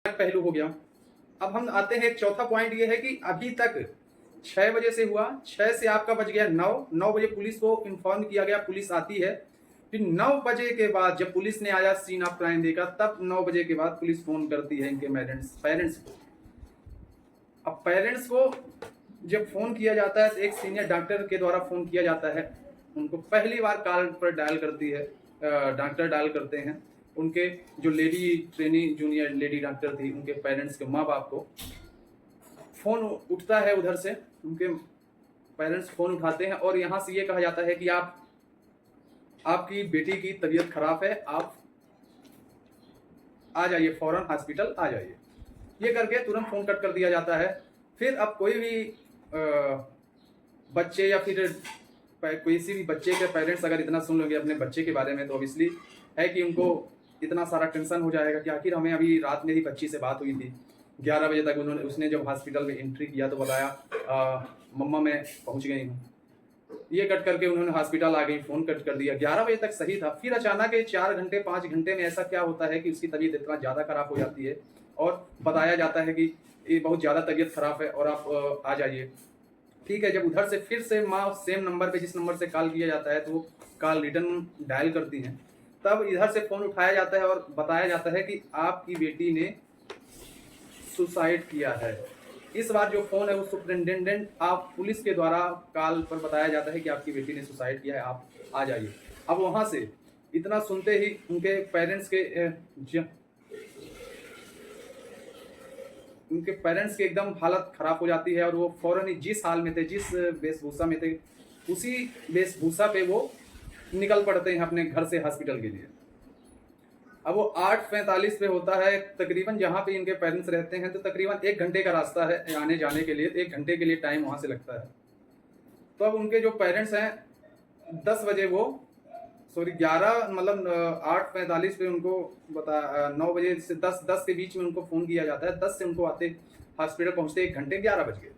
पहलू हो गया। अब हम आते हैं, एक चौथा पॉइंट ये है कि अभी तक 6 बजे से हुआ, 6 से आपका बज गया 9 बजे पुलिस को इन्फॉर्म किया गया, पुलिस आती है। फिर 9 बजे के बाद जब पुलिस ने आया, सीन ऑफ क्राइम देखा, तब 9 बजे के बाद पुलिस फोन करती है इनके पेरेंट्स को। अब पेरेंट्स को जब फोन किया जाता है तो एक सीनियर डॉक्टर के द्वारा फोन किया जाता है, उनको पहली बार कॉल पर डायल करती है, डॉक्टर डायल करते हैं। उनके जो lady training junior lady doctor थी, उनके पेरेंट्स के माँ बाप को फोन उठता है, उधर से उनके पेरेंट्स फोन उठाते हैं और यहाँ से ये कहा जाता है कि आपकी बेटी की तबीयत खराब है, आप आ जाइए, फौरन हॉस्पिटल आ जाइए। ये करके तुरंत फोन कट कर दिया जाता है। फिर अब कोई भी बच्चे या फिर किसी भी बच्चे के पेरेंट्स अगर इतना सुन लेंगे अपने बच्चे के बारे में, तो ऑब्वियसली है कि उनको इतना सारा टेंशन हो जाएगा कि आखिर हमें अभी रात में ही बच्ची से बात हुई थी 11 बजे तक, उसने जब हॉस्पिटल में एंट्री किया तो बताया मम्मा मैं पहुंच गई हूँ। ये कट करके उन्होंने हॉस्पिटल आ गई, फोन कट कर दिया। 11 बजे तक सही था, फिर अचानक 4 घंटे 5 घंटे में ऐसा क्या होता है कि उसकी तबीयत इतना ज़्यादा खराब हो जाती है और बताया जाता है कि ये बहुत ज़्यादा तबीयत खराब है और आप आ जाइए। ठीक है, जब उधर से फिर से माँ सेम नंबर पे जिस नंबर से कॉल किया जाता है तो वो कॉल रिटर्न डायल करती हैं, तब इधर से फ़ोन उठाया जाता है और बताया जाता है कि आपकी बेटी ने सुसाइड किया है। इस बार जो फ़ोन है वो सुपरिटेंडेंट आप पुलिस के द्वारा कॉल पर बताया जाता है कि आपकी बेटी ने सुसाइड किया है, आप आ जाइए। अब वहाँ से इतना सुनते ही उनके पेरेंट्स के एकदम हालत खराब हो जाती है और वो फौरन ही जिस हाल में थे, जिस वेशभूषा में थे, उसी वेशभूषा पे वो निकल पड़ते हैं अपने घर से हॉस्पिटल के लिए। अब वो 8:45 पे होता है तकरीबन, जहाँ पे इनके पेरेंट्स रहते हैं, तो तकरीबन 1 घंटे का रास्ता है आने जाने के लिए, 1 घंटे के लिए टाइम वहाँ से लगता है। तो अब उनके जो पेरेंट्स हैं 10 बजे वो 8:45 पे उनको 9 बजे से 10 के बीच में उनको फ़ोन किया जाता है। 10 से उनको आते हॉस्पिटल पहुँचते 1 घंटे, 11 बज गए।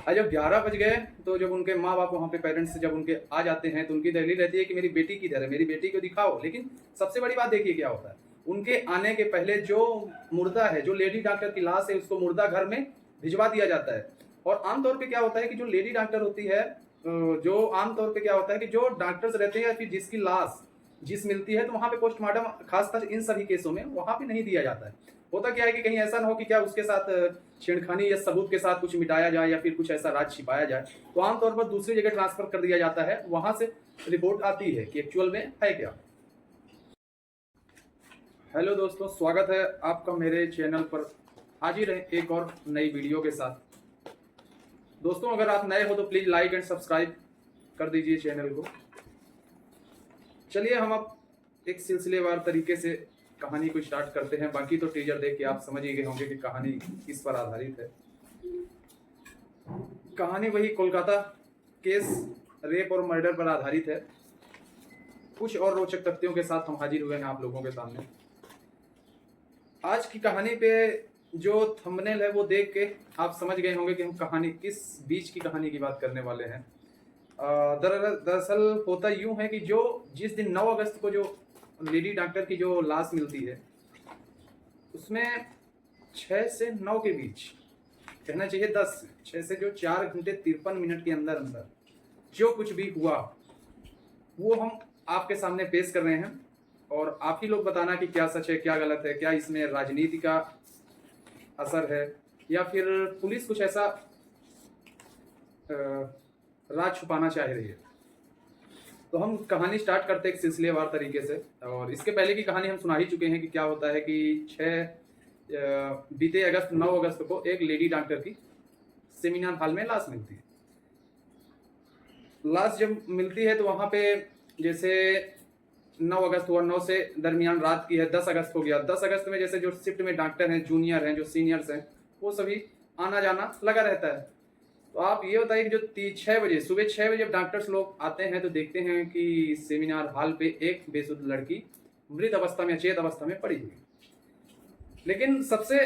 और जब 11 बज गए तो जब उनके माँ बाप वहाँ पे पेरेंट्स जब उनके आ जाते हैं तो उनकी दलील रहती है कि मेरी बेटी किधर है, मेरी बेटी को दिखाओ। लेकिन सबसे बड़ी बात देखिए क्या होता है, उनके आने के पहले जो मुर्दा है, जो लेडी डॉक्टर की लाश है, उसको मुर्दा घर में भिजवा दिया जाता है। और आमतौर पे क्या होता है कि जो लेडी डॉक्टर होती है, जो आमतौर पे क्या होता है कि जो डॉक्टर्स रहते हैं या फिर जिसकी लाश जिस मिलती है, तो वहाँ पे पोस्टमार्टम खासकर इन सभी केसों में वहाँ पे नहीं दिया जाता है। होता क्या है कि कहीं ऐसा ना हो कि क्या उसके साथ छेड़खानी या सबूत के साथ कुछ मिटाया जाए या फिर कुछ ऐसा राज छिपाया जाए, तो आमतौर पर दूसरी जगह ट्रांसफर कर दिया जाता है। वहां से रिपोर्ट आती है कि एक्चुअल में है क्या। हेलो दोस्तों, स्वागत है आपका मेरे चैनल पर। हाजिर है एक और नई वीडियो के साथ। दोस्तों, अगर आप नए हो तो प्लीज लाइक एंड सब्सक्राइब कर दीजिए चैनल को। चलिए हम अब एक सिलसिलेवार तरीके से कहानी को स्टार्ट करते हैं। बाकी तो टीजर देख के आप समझ ही गए होंगे कि कहानी किस पर आधारित है। कहानी वही कोलकाता केस रेप और मर्डर पर आधारित है। कुछ और रोचक तथ्यों के साथ हम हाजिर हुए हैं आप लोगों के सामने। आज की कहानी पे जो थंबनेल है वो देख के आप समझ गए होंगे कि हम कहानी किस बीच की कहानी की बात करने वाले हैं। दरअसल होता यूं है कि जिस दिन 9 अगस्त को जो लेडी डॉक्टर की जो लाश मिलती है, उसमें 6 से 9 के बीच, कहना चाहिए 6 से जो 4 घंटे 53 मिनट के अंदर अंदर जो कुछ भी हुआ वो हम आपके सामने पेश कर रहे हैं। और आप ही लोग बताना कि क्या सच है, क्या गलत है, क्या इसमें राजनीति का असर है या फिर पुलिस कुछ ऐसा राज छुपाना चाह रही है। तो हम कहानी स्टार्ट करते हैं एक सिलसिलेवार तरीके से। और इसके पहले की कहानी हम सुना ही चुके हैं कि क्या होता है कि बीते 9 अगस्त को एक लेडी डॉक्टर की सेमिनार हॉल में लाश मिलती है। लाश जब मिलती है तो वहाँ पे जैसे 9 अगस्त हुआ, 9 से दरमियान रात की है, 10 अगस्त हो गया। 10 अगस्त में जैसे जो शिफ्ट में डॉक्टर हैं, जूनियर हैं, जो सीनियर्स हैं, वो सभी आना जाना लगा रहता है। तो आप ये बताइए कि जो 6 बजे सुबह 6 बजे जब डॉक्टर्स लोग आते हैं तो देखते हैं कि सेमिनार हॉल पे एक बेसुध लड़की मृत अवस्था में, अचेत अवस्था में पड़ी हुई। लेकिन सबसे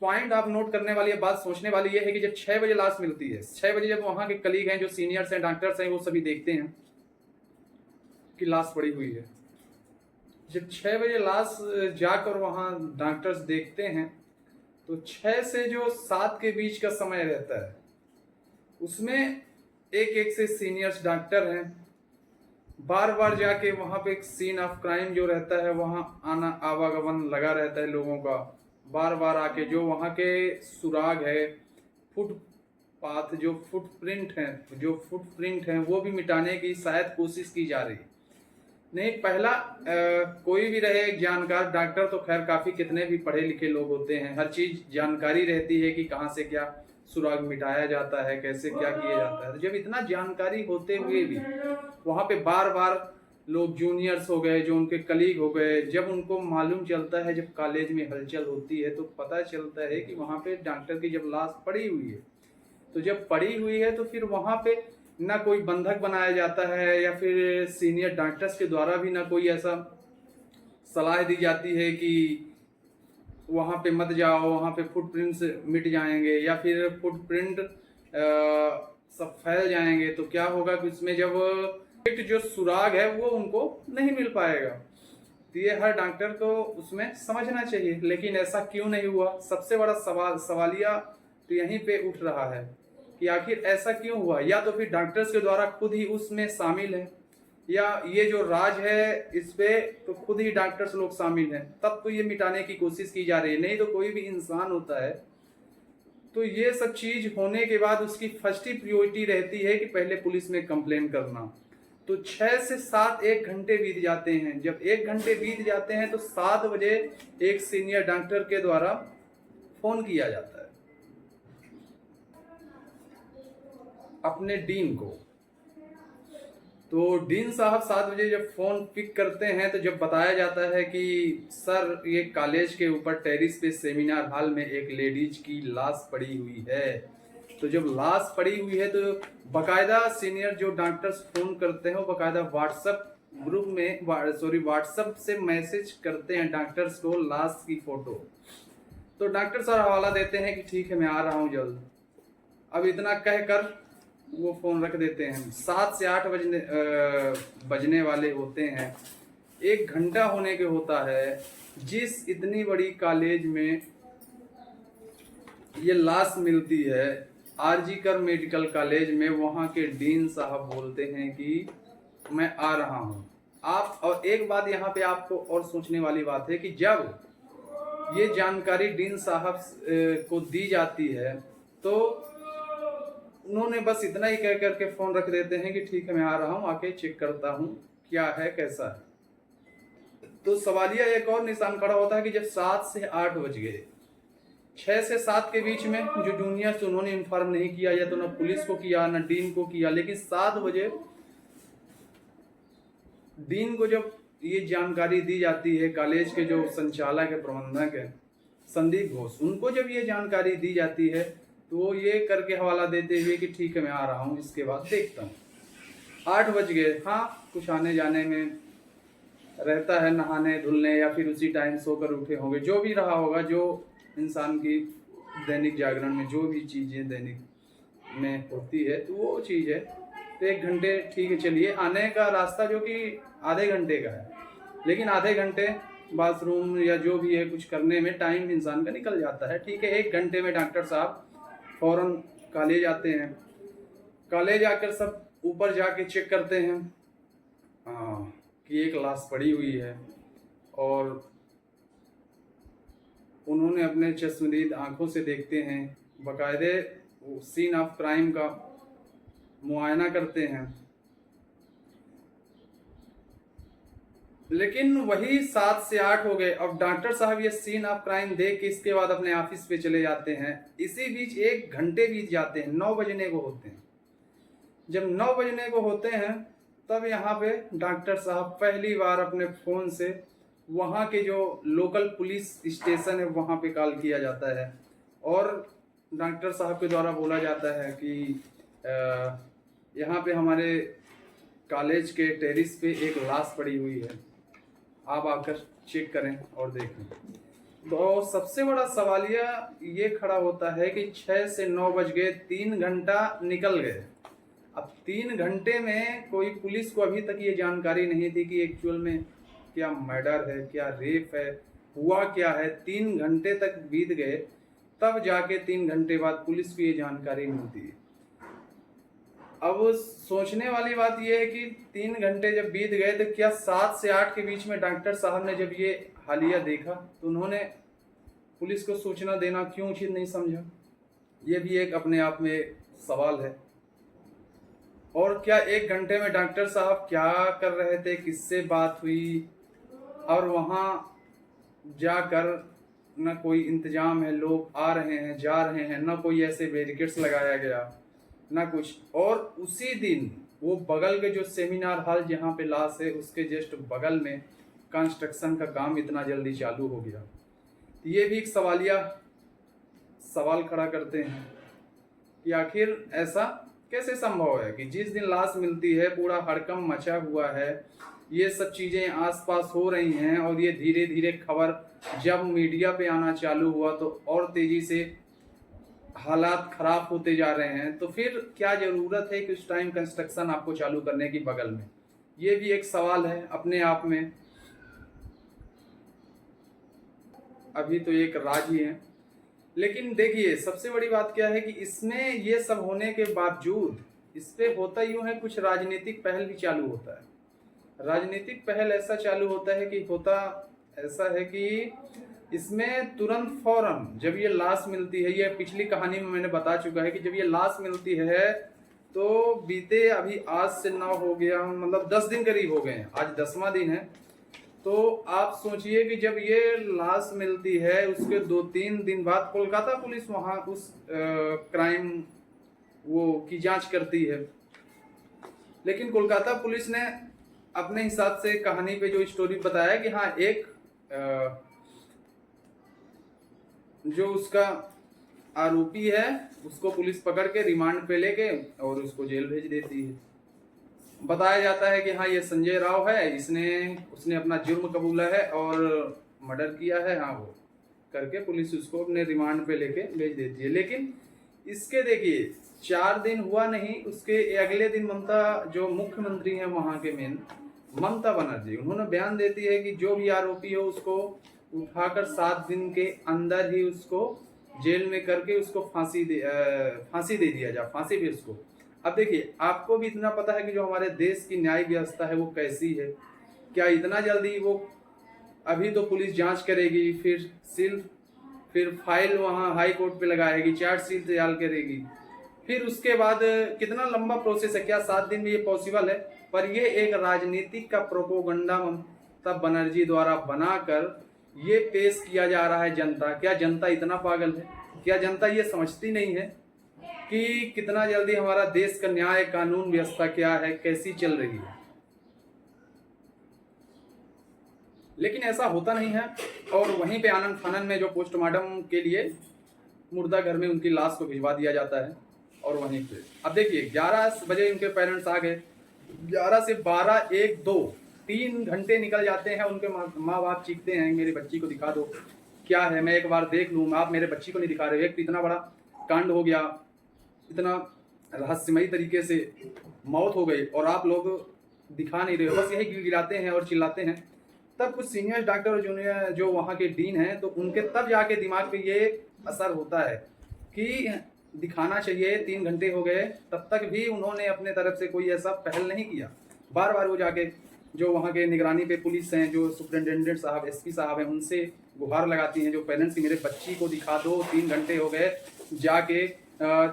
पॉइंट आप नोट करने वाली बात, सोचने वाली ये है कि जब 6 बजे लाश मिलती है, 6 बजे जब वहाँ के कलीग हैं, जो सीनियर्स हैं, डॉक्टर्स हैं, वो सभी देखते हैं कि लाश पड़ी हुई है। जब 6 बजे लाश जाकर वहाँ डॉक्टर्स देखते हैं तो 6 से जो 7 के बीच का समय रहता है उसमें एक एक से सीनियर्स डॉक्टर हैं, बार बार जाके वहाँ पे एक सीन ऑफ क्राइम जो रहता है वहाँ आना आवागमन लगा रहता है लोगों का, बार बार आके जो वहाँ के सुराग है, फुटपाथ जो फुटप्रिंट हैं वो भी मिटाने की शायद कोशिश की जा रही है। नहीं, पहला कोई भी रहे एक जानकार डॉक्टर तो खैर काफी कितने भी पढ़े लिखे लोग होते हैं, हर चीज जानकारी रहती है कि कहाँ से क्या सुराग मिटाया जाता है, कैसे क्या किया जाता है। तो जब इतना जानकारी होते हुए भी वहां पे बार बार लोग जूनियर्स हो गए, जो उनके कलीग हो गए, जब उनको मालूम चलता है, जब कॉलेज में हलचल होती है तो पता चलता है कि वहां पे डॉक्टर की जब लाश पड़ी हुई है, तो जब पड़ी हुई है तो फिर वहां पे ना कोई बंधक बनाया जाता है या फिर सीनियर डॉक्टर्स के द्वारा भी ना कोई ऐसा सलाह दी जाती है कि वहां पे मत जाओ, वहां पे फुटप्रिंट्स मिट जाएंगे या फिर फुटप्रिंट सब फैल जाएंगे तो क्या होगा कि उसमें जब जो सुराग है वो उनको नहीं मिल पाएगा। तो ये हर डॉक्टर को उसमें समझना चाहिए, लेकिन ऐसा क्यों नहीं हुआ? सबसे बड़ा सवालिया तो यहीं पे उठ रहा है कि आखिर ऐसा क्यों हुआ। या तो फिर डॉक्टर्स के द्वारा खुद ही उसमें शामिल है, या ये जो राज है इस पे तो खुद ही डॉक्टर्स लोग शामिल हैं, तब तो ये मिटाने की कोशिश की जा रही है। नहीं तो कोई भी इंसान होता है तो ये सब चीज होने के बाद उसकी फर्स्ट ही प्रायोरिटी रहती है कि पहले पुलिस में कंप्लेन करना। तो 6 से 7 1 घंटे बीत जाते हैं। जब 1 घंटे बीत जाते हैं तो 7 बजे एक सीनियर डॉक्टर के द्वारा फोन किया जाता है अपने डीन को। तो डीन साहब 7 बजे जब फोन पिक करते हैं तो जब बताया जाता है कि सर ये कॉलेज के ऊपर टेरिस पे सेमिनार हॉल में एक लेडीज की लाश पड़ी हुई है। तो जब लाश पड़ी हुई है तो बकायदा सीनियर जो डॉक्टर्स फोन करते हैं वो बकायदा व्हाट्सएप ग्रुप में व्हाट्सएप से मैसेज करते हैं डॉक्टर्स को लाश की फोटो। तो डॉक्टर सर हवाला देते हैं कि ठीक है मैं आ रहा हूँ जल्द। अब इतना कहकर वो फोन रख देते हैं। 7 से 8 बजने वाले होते हैं, 1 घंटा होने के होता है। जिस इतनी बड़ी कॉलेज में ये लाश मिलती है, आरजीकर मेडिकल कॉलेज में, वहाँ के डीन साहब बोलते हैं कि मैं आ रहा हूँ आप। और एक बात यहाँ पे आपको और सोचने वाली बात है कि जब ये जानकारी डीन साहब को दी जाती है तो उन्होंने बस इतना ही कह करके फोन रख देते हैं कि ठीक है मैं आ रहा हूँ, आके चेक करता हूँ क्या है कैसा है। तो सवालिया एक और निशान खड़ा होता है कि जब 7 से 8 बज गए, 6 से 7 के बीच में जो जूनियर्स उन्होंने इन्फॉर्म नहीं किया, या तो ना पुलिस को किया ना डीन को किया, लेकिन 7 बजे डीन को जब ये जानकारी दी जाती है, कॉलेज के जो संचालक है प्रबंधक है संदीप घोष, उनको जब ये जानकारी दी जाती है तो वो ये करके हवाला देते हुए कि ठीक है मैं आ रहा हूँ, इसके बाद देखता हूँ। 8 बज गए, हाँ कुछ आने जाने में रहता है, नहाने धुलने या फिर उसी टाइम सोकर उठे होंगे, जो भी रहा होगा, जो इंसान की दैनिक जागरण में जो भी चीज़ें दैनिक में होती है तो वो चीज़ है। तो 1 घंटे ठीक है, चलिए आने का रास्ता जो कि आधे घंटे का है, लेकिन आधे घंटे बाथरूम या जो भी है कुछ करने में टाइम इंसान का निकल जाता है। ठीक है, 1 घंटे में डॉक्टर साहब फौरन कॉलेज आते हैं। कॉलेज आकर सब ऊपर जाके चेक करते हैं कि एक लाश पड़ी हुई है, और उन्होंने अपने चश्मदीद आंखों से देखते हैं, बाकायदे सीन ऑफ क्राइम का मुआयना करते हैं। लेकिन वही 7 से 8 हो गए। अब डॉक्टर साहब ये सीन ऑफ क्राइम देख के इसके बाद अपने ऑफिस पे चले जाते हैं। इसी बीच 1 घंटे बीत जाते हैं, 9 बजने को होते हैं। जब 9 बजने को होते हैं तब यहाँ पे डॉक्टर साहब पहली बार अपने फ़ोन से वहाँ के जो लोकल पुलिस स्टेशन है वहाँ पे कॉल किया जाता है, और डॉक्टर साहब के द्वारा बोला जाता है कि यहाँ पे हमारे कॉलेज के टेरिस पे एक लाश पड़ी हुई है, आप आकर चेक करें और देखें। तो सबसे बड़ा सवालिया ये खड़ा होता है कि 6 से 9 बज गए, 3 घंटा निकल गए। अब 3 घंटे में कोई पुलिस को अभी तक ये जानकारी नहीं थी कि एक्चुअल में क्या मर्डर है, क्या रेप है, हुआ क्या है। 3 घंटे तक बीत गए, तब जाके 3 घंटे बाद पुलिस को ये जानकारी मिलती है। अब सोचने वाली बात यह है कि 3 घंटे जब बीत गए तो क्या 7 से 8 के बीच में डॉक्टर साहब ने जब ये हालिया देखा तो उन्होंने पुलिस को सूचना देना क्यों उचित नहीं समझा? ये भी एक अपने आप में सवाल है। और क्या 1 घंटे में डॉक्टर साहब क्या कर रहे थे, किससे बात हुई, और वहाँ जाकर न कोई इंतजाम है, लोग आ रहे हैं जा रहे हैं, न कोई ऐसे बैरिकेड्स लगाया गया ना कुछ। और उसी दिन वो बगल के जो सेमिनार हॉल जहाँ पे लाश है उसके जस्ट बगल में कंस्ट्रक्शन का काम इतना जल्दी चालू हो गया। तो ये भी एक सवाल खड़ा करते हैं कि आखिर ऐसा कैसे संभव है कि जिस दिन लाश मिलती है पूरा हड़कंप मचा हुआ है, ये सब चीज़ें आसपास हो रही हैं, और ये धीरे धीरे खबर जब मीडिया पे आना चालू हुआ तो और तेज़ी से हालात खराब होते जा रहे हैं। तो फिर क्या ज़रूरत है कि उस टाइम कंस्ट्रक्शन आपको चालू करने की बगल में? ये भी एक सवाल है अपने आप में। अभी तो एक राज ही है। लेकिन देखिए सबसे बड़ी बात क्या है कि इसमें ये सब होने के बावजूद इस पे होता यूँ है, कुछ राजनीतिक पहल भी चालू होता है। राजनीतिक पहल ऐसा चालू होता है कि होता ऐसा है कि इसमें तुरंत फौरन जब ये लाश मिलती है, ये पिछली कहानी में मैंने बता चुका है कि जब ये लाश मिलती है तो बीते अभी आज से 9 हो गया, मतलब 10 दिन करीब हो गए हैं, आज 10वां दिन है। तो आप सोचिए कि जब ये लाश मिलती है उसके 2-3 दिन बाद कोलकाता पुलिस वहाँ उस क्राइम वो की जांच करती है। लेकिन कोलकाता पुलिस ने अपने हिसाब से कहानी पे जो स्टोरी बताया कि हाँ एक जो उसका आरोपी है उसको पुलिस पकड़ के रिमांड पे लेके और उसको जेल भेज देती है। बताया जाता है कि हाँ ये संजय राव है, उसने अपना जुर्म कबूला है और मर्डर किया है, हाँ वो करके पुलिस उसको अपने रिमांड पे लेके भेज देती है। लेकिन इसके देखिए 4 दिन हुआ नहीं, उसके अगले दिन ममता जो मुख्यमंत्री हैं वहाँ के मेन ममता बनर्जी, उन्होंने बयान देती है कि जो भी आरोपी हो उसको उठाकर 7 दिन के अंदर ही उसको जेल में करके उसको फांसी दे दिया जाए, फांसी भी उसको। अब देखिए आपको भी इतना पता है कि जो हमारे देश की न्याय व्यवस्था है वो कैसी है। क्या इतना जल्दी वो, अभी तो पुलिस जांच करेगी, फिर फाइल वहाँ हाई कोर्ट पे लगाएगी, चार्जशीट तैयार करेगी, फिर उसके बाद कितना लंबा प्रोसेस है। क्या 7 दिन में ये पॉसिबल है? पर ये एक राजनीतिक का प्रोपोगंडा ममता बनर्जी द्वारा बनाकर ये पेश किया जा रहा है जनता। क्या जनता इतना पागल है? क्या जनता ये समझती नहीं है कि कितना जल्दी हमारा देश का न्याय कानून व्यवस्था क्या है, कैसी चल रही है? लेकिन ऐसा होता नहीं है। और वहीं पे आनंद फानन में जो पोस्टमार्टम के लिए मुर्दा घर में उनकी लाश को भिजवा दिया जाता है। और वहीं पे अब देखिए 11 बजे उनके पेरेंट्स आ गए, 11 से 12, 1, 2, 3 घंटे निकल जाते हैं। उनके माँ बाप चीखते हैं मेरी बच्ची को दिखा दो, क्या है मैं एक बार देख लूँ, आप मेरे बच्ची को नहीं दिखा रहे। एक तो इतना बड़ा कांड हो गया, इतना रहस्यमयी तरीके से मौत हो गई और आप लोग दिखा नहीं रहे हो, बस यही गिड़गिड़ाते हैं और चिल्लाते हैं। तब कुछ सीनियर डॉक्टर और जूनियर जो वहाँ के डीन हैं तो उनके तब जाके दिमाग पे ये असर होता है कि दिखाना चाहिए। 3 घंटे हो गए तब तक भी उन्होंने अपने तरफ से कोई ऐसा पहल नहीं किया। बार बार वो जाके जो वहाँ के निगरानी पे पुलिस हैं, जो सुपरिटेंडेंट साहब, एसपी साहब हैं, उनसे गुहार लगाती हैं जो पेरेंट्स की मेरे बच्ची को दिखा दो। 3 घंटे हो गए, जाके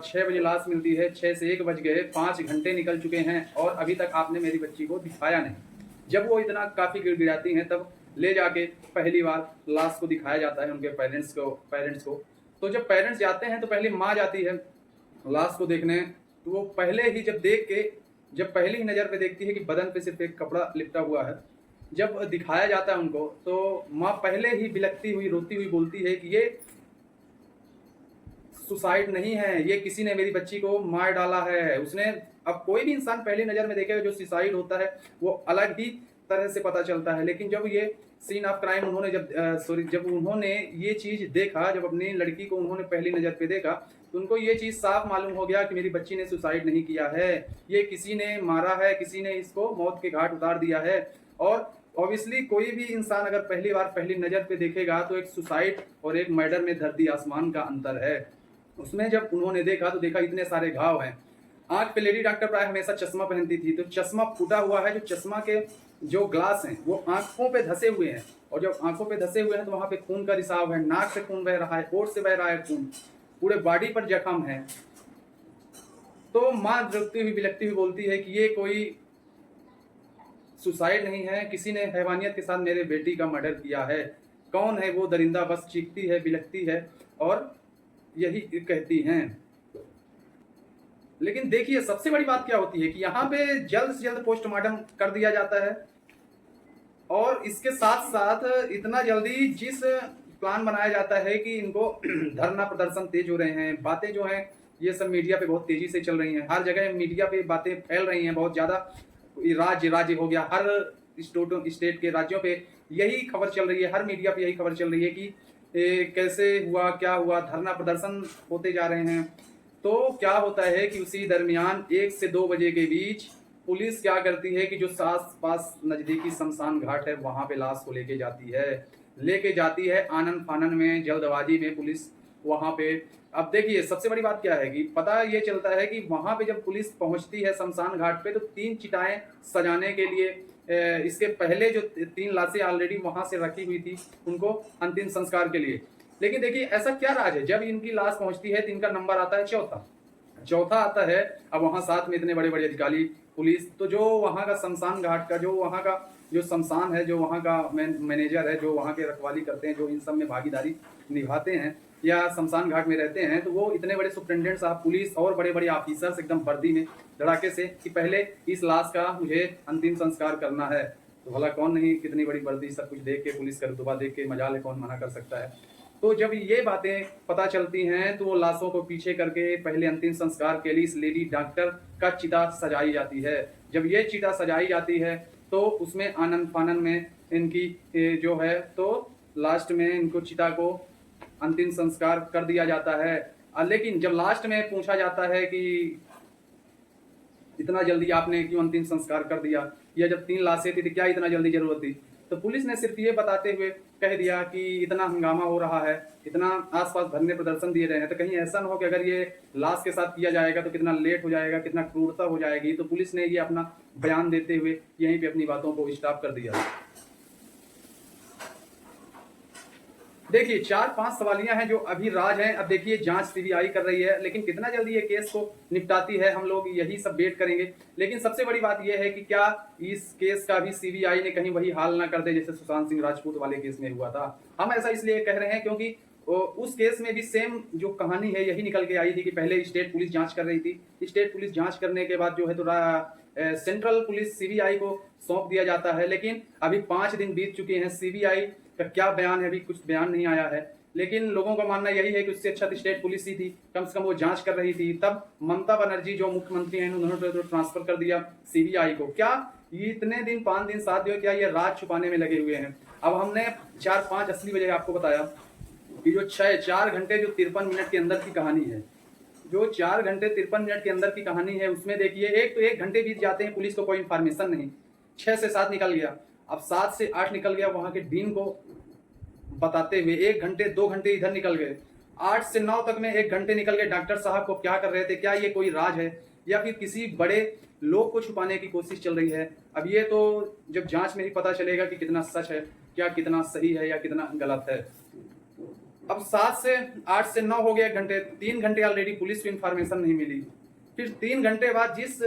6 बजे लाश मिलती है, 6 से 1 बज गए, 5 घंटे निकल चुके हैं और अभी तक आपने मेरी बच्ची को दिखाया नहीं। जब वो इतना काफ़ी गिड़गिड़ाती हैं तब ले जाके पहली बार लाश को दिखाया जाता है उनके पेरेंट्स को। तो जब पेरेंट्स जाते हैं तो पहले माँ जाती है लाश को देखने। तो वो पहले ही जब पहली ही नज़र पे देखती है कि बदन पे सिर्फ एक कपड़ा लिपटा हुआ है, जब दिखाया जाता है उनको तो माँ पहले ही बिलखती हुई रोती हुई बोलती है कि ये सुसाइड नहीं है, ये किसी ने मेरी बच्ची को मार डाला है उसने। अब कोई भी इंसान पहली नज़र में देखेगा जो सुसाइड होता है वो अलग ही तरह से पता चलता है। लेकिन जब ये सीन ऑफ क्राइम उन्होंने जब उन्होंने ये चीज़ देखा, जब अपनी लड़की को उन्होंने पहली नज़र पे देखा तो उनको ये चीज़ साफ मालूम हो गया कि मेरी बच्ची ने सुसाइड नहीं किया है, ये किसी ने मारा है, किसी ने इसको मौत के घाट उतार दिया है। और ऑब्वियसली कोई भी इंसान अगर पहली बार पहली नज़र पे देखेगा तो एक सुसाइड और एक मर्डर में धरती आसमान का अंतर है। उसमें जब उन्होंने देखा तो देखा इतने सारे घाव हैं। आंख पे लेडी डॉक्टर प्राय हमेशा चश्मा पहनती थी, तो चश्मा फूटा हुआ है, जो चश्मा के जो ग्लास हैं वो आंखों पे धसे हुए हैं, और जब आंखों पे धसे हुए हैं तो वहां पे खून का रिसाव है, नाक से खून बह रहा है, होठ से बह रहा है खून, पूरे बॉडी पर जख्म है। तो माँ रोती हुई बिलखती हुई बोलती है कि ये कोई सुसाइड नहीं है, किसी ने हैवानियत के साथ मेरे बेटी का मर्डर किया है। कौन है वो दरिंदा? बस चीखती है, बिलखती है और यही कहती हैं। लेकिन देखिए सबसे बड़ी बात क्या होती है कि यहाँ पे जल्द से जल्द पोस्टमार्टम कर दिया जाता है, और इसके साथ साथ इतना जल्दी जिस प्लान बनाया जाता है कि इनको धरना प्रदर्शन तेज हो रहे हैं, बातें जो हैं ये सब मीडिया पे बहुत तेजी से चल रही हैं, हर जगह मीडिया पे बातें फैल रही हैं बहुत ज़्यादा। राज्य हो गया, हर स्टेट के राज्यों पे यही खबर चल रही है, हर मीडिया पे यही खबर चल रही है कि कैसे हुआ, क्या हुआ, धरना प्रदर्शन होते जा रहे हैं। तो क्या होता है कि उसी दरमियान 1 से 2 बजे के बीच पुलिस क्या करती है कि जो आस पास नजदीकी शमशान घाट है वहां पे लाश को लेके जाती है आनन फानन में, जल्दबाजी में पुलिस वहां पे। अब देखिए सबसे बड़ी बात क्या है कि पता ये चलता है कि वहां पे जब पुलिस पहुंचती है शमशान घाट पे तो 3 चिताएं सजाने के लिए, इसके पहले जो 3 लाशें ऑलरेडी वहां से रखी हुई थी उनको अंतिम संस्कार के लिए। लेकिन देखिए ऐसा क्या राज है, जब इनकी लाश पहुंचती है तो इनका नंबर आता है चौथा आता है। अब वहां साथ में इतने बड़े बड़े अधिकारी, पुलिस, तो जो वहां का शमशान घाट का जो वहां का जो शमशान है, जो वहां का मैनेजर है, जो वहां के रखवाली करते हैं, जो इन सब में भागीदारी निभाते हैं या शमशान घाट में रहते हैं, तो वो इतने बड़े सुप्रिटेंडेंट साहब, पुलिस और बड़े बड़े ऑफिसर्स एकदम वर्दी में धड़ाके से कि पहले इस लाश का मुझे अंतिम संस्कार करना है। तो भला कौन नहीं, कितनी बड़ी वर्दी, सब कुछ देख के, पुलिस का रुतबा देख के मजाल है, कौन मना कर सकता है। तो जब ये बातें पता चलती हैं तो वो लाशों को पीछे करके पहले अंतिम संस्कार के लिए इस लेडी डॉक्टर का चिता सजाई जाती है। जब ये चिता सजाई जाती है तो उसमें आनंद फानन में इनकी जो है तो लास्ट में इनको चिता को अंतिम संस्कार कर दिया जाता है। लेकिन जब लास्ट में पूछा जाता है कि इतना जल्दी आपने क्यों अंतिम संस्कार कर दिया, या जब 3 लाशें थी तो क्या इतना जल्दी जरूरत थी, तो पुलिस ने सिर्फ ये बताते हुए कह दिया कि इतना हंगामा हो रहा है, इतना आसपास धरने प्रदर्शन दिए रहे हैं, तो कहीं ऐसा ना हो कि अगर ये लाश के साथ किया जाएगा तो कितना लेट हो जाएगा, कितना क्रूरता हो जाएगी। तो पुलिस ने ये अपना बयान देते हुए यहीं पे अपनी बातों को स्टॉप कर दिया। देखिए 4-5 सवालियां हैं जो अभी राज हैं। अब देखिए जांच सीबीआई कर रही है, लेकिन कितना जल्दी ये केस को निपटाती है हम लोग यही सब वेट करेंगे। लेकिन सबसे बड़ी बात यह है कि क्या इस केस का भी सीबीआई ने कहीं वही हाल ना कर दे जैसे सुशांत सिंह राजपूत वाले केस में हुआ था। हम ऐसा इसलिए कह रहे हैं क्योंकि उस केस में भी सेम जो कहानी है यही निकल के आई थी कि पहले स्टेट पुलिस जांच कर रही थी, स्टेट पुलिस जांच करने के बाद जो है तो सेंट्रल पुलिस सीबीआई को सौंप दिया जाता है। लेकिन अभी 5 दिन बीत चुके हैं, सीबीआई का क्या बयान है, अभी कुछ बयान नहीं आया है। लेकिन लोगों का मानना यही है कि उससे अच्छा तो स्टेट पुलिस ही थी, कम से कम वो जांच कर रही थी। तब ममता बनर्जी जो मुख्यमंत्री हैं उन्होंने तो ट्रांसफर कर दिया सीबीआई को। क्या ये इतने दिन 5 दिन 7 दिन क्या ये राज छुपाने में लगे हुए हैं? अब हमने 4-5 असली वजह आपको बताया कि जो 4 घंटे जो 53 मिनट के अंदर की कहानी है, जो 4 घंटे 53 मिनट के अंदर की कहानी है, उसमें देखिए 1 तो 1 घंटे बीत जाते हैं, पुलिस को कोई इन्फॉर्मेशन नहीं, 6 से 7 निकल गया, अब 7 से 8 निकल गया, वहां के डीन को बताते हुए 1 घंटे 2 घंटे इधर निकल गए, 8 से 9 तक में 1 घंटे निकल गए। डॉक्टर साहब को क्या कर रहे थे? क्या ये कोई राज है या फिर किसी बड़े लोग को छुपाने की कोशिश चल रही है? अब ये तो जब जांच में ही पता चलेगा कि कितना सच है, क्या कितना सही है या कितना गलत है। अब 7 से 8 से 9 हो गए 1 घंटे, 3 घंटे ऑलरेडी पुलिस को इन्फॉर्मेशन नहीं मिली। फिर 3 घंटे बाद जिस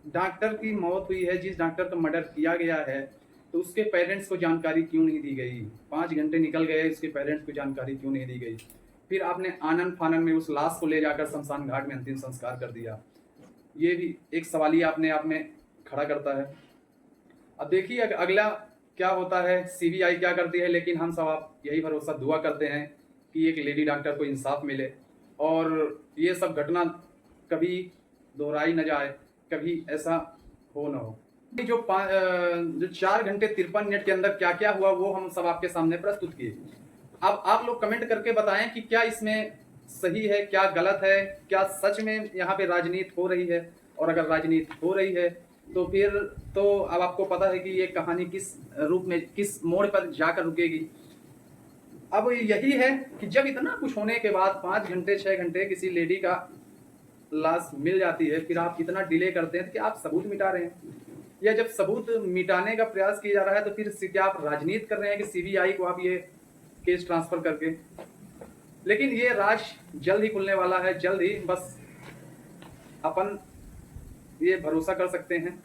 डॉक्टर की मौत हुई है, जिस डॉक्टर का मर्डर किया गया है, तो उसके पेरेंट्स को जानकारी क्यों नहीं दी गई? 5 घंटे निकल गए, उसके पेरेंट्स को जानकारी क्यों नहीं दी गई? फिर आपने आनन फानन में उस लाश को ले जाकर शमशान घाट में अंतिम संस्कार कर दिया। ये भी एक सवालिया अपने आप में खड़ा करता है। अब देखिए अगला क्या होता है, सीबीआई क्या करती है। लेकिन हम सब आप यही भरोसा दुआ करते हैं कि एक लेडी डॉक्टर को इंसाफ मिले और ये सब घटना कभी दोहराई न जाए, कभी ऐसा हो न हो। जो 4 घंटे 53 मिनट के अंदर क्या क्या हुआ वो हम सब आपके सामने प्रस्तुत किए। अब आप लोग कमेंट करके बताएं कि क्या इसमें सही है, क्या गलत है, क्या सच में यहाँ पे राजनीति हो रही है, और अगर राजनीति हो रही है तो फिर तो अब आपको पता है कि ये कहानी किस रूप में, किस मोड़ पर जाकर रुकेगी। अब यही है कि जब इतना कुछ होने के बाद 5 घंटे 6 घंटे किसी लेडी का लाश मिल जाती है, फिर आप इतना डिले करते हैं कि आप सबूत मिटा रहे हैं, या जब सबूत मिटाने का प्रयास किया जा रहा है तो फिर क्या आप राजनीति कर रहे हैं कि सीबीआई को आप ये केस ट्रांसफर करके। लेकिन ये राज जल्द ही खुलने वाला है, जल्द ही। बस अपन ये भरोसा कर सकते हैं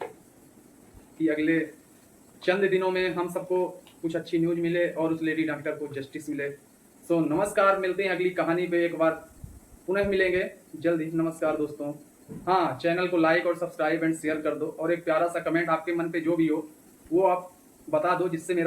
कि अगले चंद दिनों में हम सबको कुछ अच्छी न्यूज मिले और उस लेडी डॉक्टर को जस्टिस मिले। सो नमस्कार, मिलते हैं अगली कहानी पे, एक बार पुनः मिलेंगे जल्द ही। नमस्कार दोस्तों। हाँ, चैनल को लाइक और सब्सक्राइब एंड शेयर कर दो, और एक प्यारा सा कमेंट आपके मन पे जो भी हो वो आप बता दो, जिससे मेरा